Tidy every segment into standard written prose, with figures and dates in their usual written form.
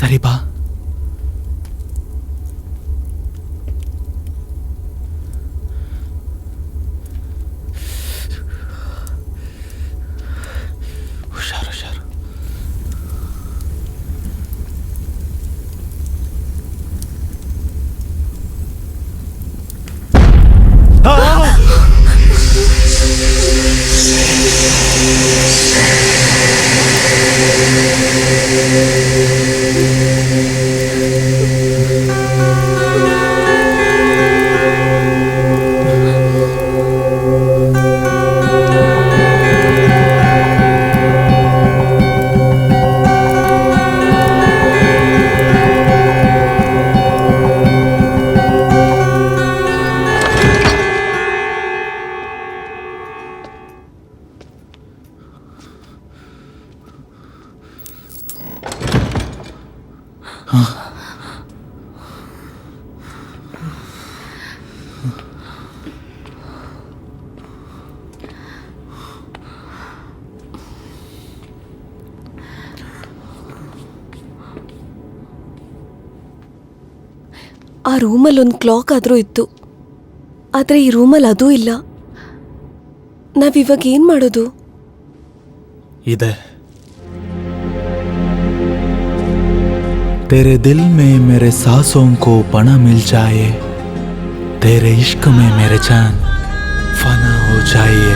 ಸರಿ ಬಾ. ಹುಷಾರು ಹುಷಾರು. ಆ ರೂಮಲ್ಲಿ ಒಂದು ಕ್ಲಾಕ್ ಆದರೂ ಇತ್ತು, ಆದರೆ ಈ ರೂಮಲ್ಲಿ ಅದೂ ಇಲ್ಲ. ನಾವಿವಾಗ ಏನು ಮಾಡೋದು? ಇದೆ. तेरे दिल में मेरे सांसों को पना मिल जाए, तेरे इश्क में मेरे जान फना हो जाए.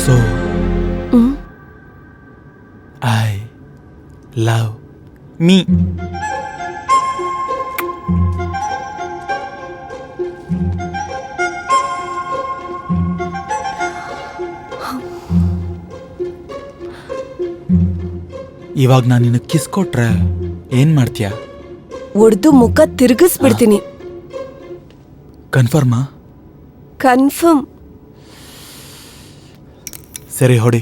So I love me. ಇವಾಗ ನಾನು ನಿನಗೆ ಕಿಸ್ ಕೊಟ್ರೆ ಏನ್ ಮಾಡ್ತೀಯ? ಒಡೆದು ಮುಖ ತಿರುಗಿಸ್ಬಿಡ್ತೀನಿ. ಕನ್ಫರ್ಮಾ? ಕನ್ಫರ್ಮ್. ಸರಿ ಹೊಡಿ.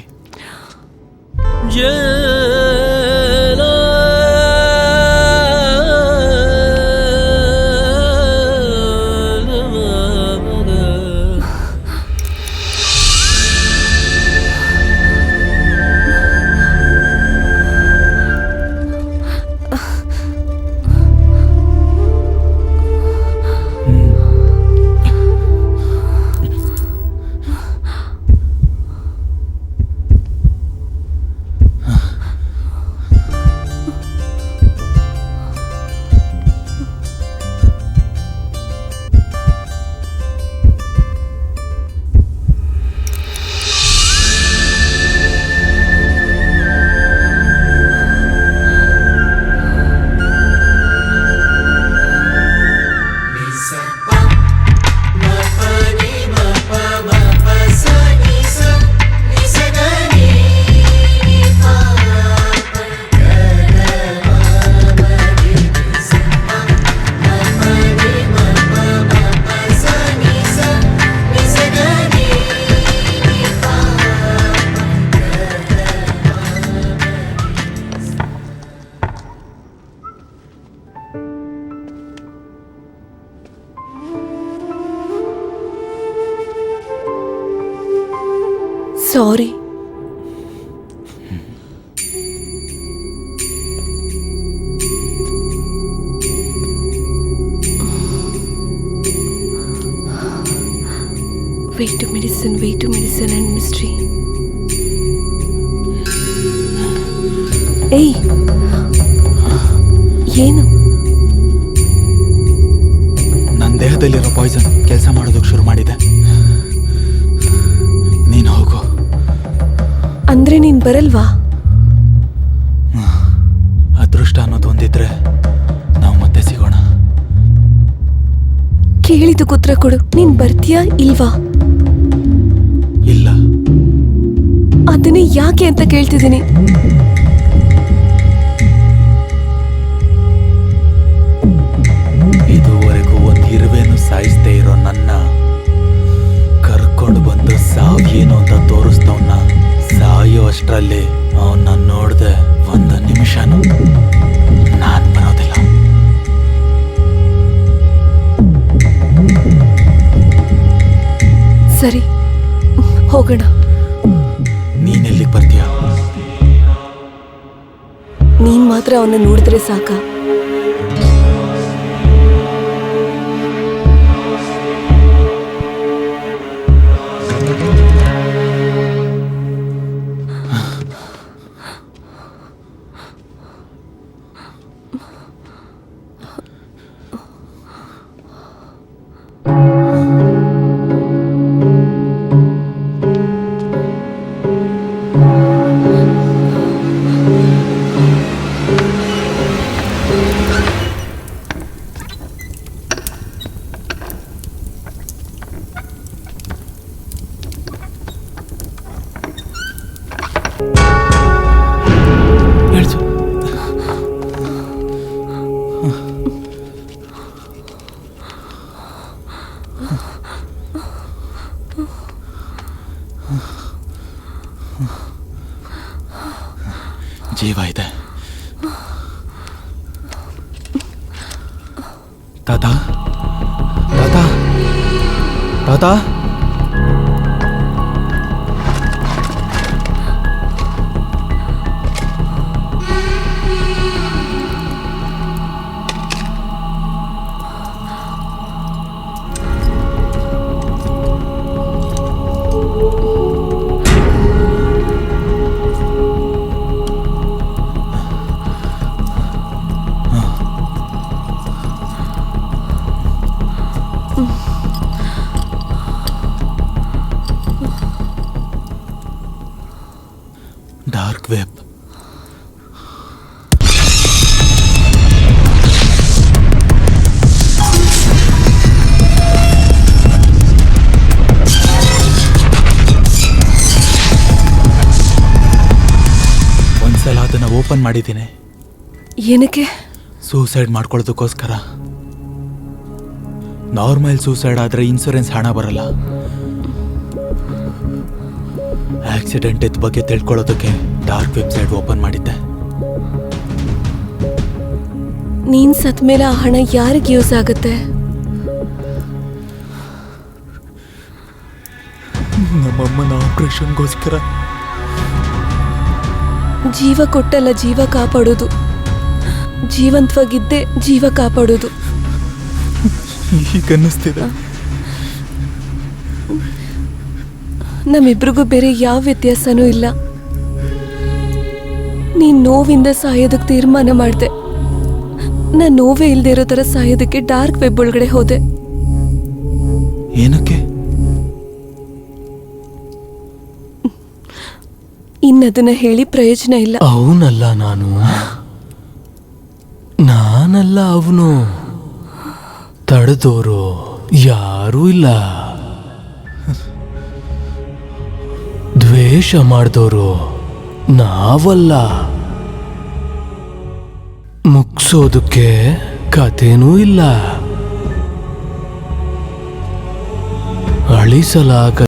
ಸಾರಿ. way to medicine and mystery. ಏಯ್, ಏನು? ನನ್ನ ದೇಹದಲ್ಲಿರೋ ಪಾಯ್ಸನ್ ಕೆಲಸ ಮಾಡೋದಕ್ಕೆ ಶುರು ಮಾಡಿದೆ. ನೀನು ಹೋಗು. ಅಂದ್ರೆ ನೀನ್ ಬರಲ್ವಾ? ಅದೃಷ್ಟ ಅನ್ನೋದು ಹೊಂದಿದ್ರೆ ನಾವು ಮತ್ತೆ ಸಿಗೋಣ. ಕೇಳಿದ ಉತ್ತರ ಕೊಡು. ನೀನ್ ಬರ್ತೀಯಾ ಇಲ್ವಾ? ಇಲ್ಲ. ಅದನ್ನೇ ಯಾಕೆ ಅಂತ ಕೇಳ್ತಿದ್ದೀನಿ. ಇದುವರೆಗೂ ಒಂದು ಇರುವೆನು ಸಾಯಿಸ್ದೇ ಇರೋ ನನ್ನ ಕರ್ಕೊಂಡು ಬಂದು ಸಾವು ಏನು ಅಂತ ತೋರಿಸ್ತವನ್ನ ಸಾಯೋ ಅಷ್ಟರಲ್ಲಿ ಅವನ್ನ ನೋಡ್ದೆ ಒಂದು ನಿಮಿಷನೂ ನಾನ್ ಬರೋದಿಲ್ಲ. ಸರಿ, ಹೋಗೋಣ. ನೀನೆಲ್ಲಿಗೆ ಬರ್ತೀಯಾ? ಮಾತ್ರ ಅವನ್ನ ನೋಡಿದ್ರೆ ಸಾಕ? ಹೇಳ್ಸು. ಜೀವ ಇದೆ. ತಾತ, ತಾತ, ತಾತ. Dark web. ಒಂದ್ಸಲ ಅದನ್ನ ಓಪನ್ ಮಾಡಿದ್ದೀನಿ. ಏನಕ್ಕೆ? ಸೂಸೈಡ್ ಮಾಡ್ಕೊಳ್ಳೋದಕ್ಕೋಸ್ಕರ. ನಾರ್ಮಲ್ ಸೂಸೈಡ್ ಆದ್ರೆ ಇನ್ಸೂರೆನ್ಸ್ ಹಣ ಬರಲ್ಲ. ಆಕ್ಸಿಡೆಂಟ್ ಡೆತ್ ಬಗ್ಗೆ ತಿಳ್ಕೊಳ್ಳೋದಕ್ಕೆ ಡಾರ್ಕ್ ವೆಬ್ಸೈಟ್ ಓಪನ್ ಮಾಡಿದ್ದೆ. ನೀನ್ ಸತ್ ಮೇಲೆ ಆ ಹಣ ಯಾರಿಗೆ ಯೂಸ್ ಆಗುತ್ತೆ? ನಮ್ಮಮ್ಮನ ಆಪರೇಷನ್ಗೋಸ್ಕರ. ಜೀವ ಕೊಟ್ಟಲ್ಲ ಜೀವ ಕಾಪಾಡೋದು, ಜೀವಂತವಾಗಿದ್ದೇ ಜೀವ ಕಾಪಾಡೋದು. ಹೀಗನ್ನಿಸ್ತಿದೆ. ನಮ್ಮಿಬ್ರಿಗೂ ಬೇರೆ ಯಾವ ವ್ಯತ್ಯಾಸನೂ ಇಲ್ಲ. ನೀನ್ ನೋವಿಂದ ಸಾಯೋದಕ್ಕೆ ತೀರ್ಮಾನ ಮಾಡಿದೆ. ನಾನು ನೋವೇ ಇಲ್ದೇ ಇರೋ ಥರ ಸಾಯೋದಕ್ಕೆ ಡಾರ್ಕ್ ವೆಬ್ ಒಳಗಡೆ ಹೋದೆ. ಏನಕ್ಕೆ? ಇನ್ನದನ್ನ ಹೇಳಿ ಪ್ರಯೋಜನ ಇಲ್ಲ. ಅವನಲ್ಲ ನಾನಲ್ಲ ಅವನು. ತಡೆದೋರು ಯಾರೂ ಇಲ್ಲ. ದ್ವೇಷ ಮಾಡಿದವರು ನಾವಲ್ಲ. ಮುಗ್ಸೋದಕ್ಕೆ ಕಥೆನೂ ಇಲ್ಲ. ಅಳಿಸಲಾಗ